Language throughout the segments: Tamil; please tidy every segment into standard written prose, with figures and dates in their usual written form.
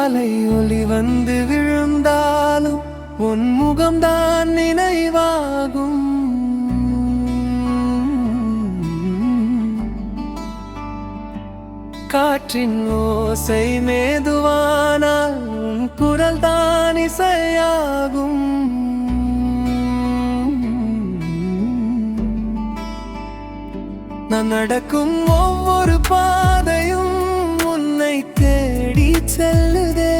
அதிகாலை ஒளி வந்து விழுந்தாலும் உன் முகம்தான் நினைவாகும். காற்றின் ஓசை மேதுவானால் உன் குரல் தான் இசையாகும். நான் நடக்கும் ஒவ்வொரு பாதையும் உன்னை தேடி செல்லுதே.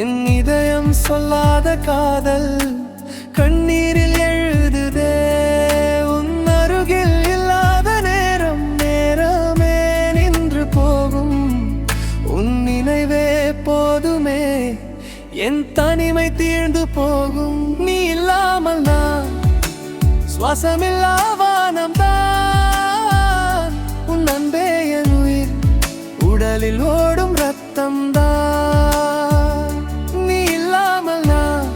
என் இதயம் சொல்லாத காதல் கண்ணீரில் எழுதுதே. உன் அருகில் இல்லாத நேரம் நேரமே நின்று போகும். உன் நினைவே போதுமே, என் தனிமை தீர்ந்து போகும். நீ இல்லாமல் நான் சுவாசமில்லா வானம் தான். உன் அன்பே என் உயிர், உடலில் ஓடும் ரத்தம் தான். நீ இல்லாமல் நான்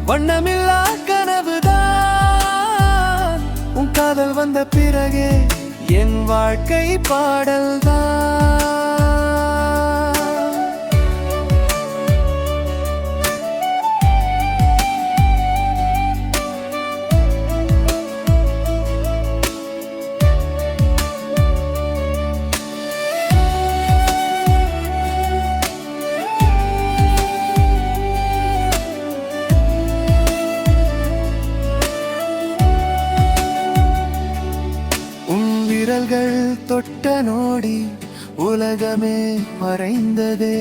வண்ணமில்லா கனவுதான். உன் காதல் வந்த பிறகே என் வாழ்க்கை பாடல் தான். விரல்கள் தொட்ட நோடி உலகமே மறைந்ததே.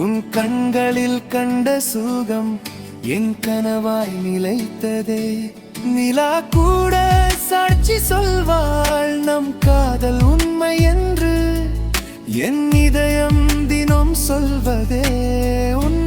உன் கண்களில் கண்ட சுகம் என் கனவாய் நிலைத்ததே. நிலா கூட சாட்சி சொல்வாள் நம் காதல் உண்மை என்று. என் இதயம் தினம் சொல்வதே உன்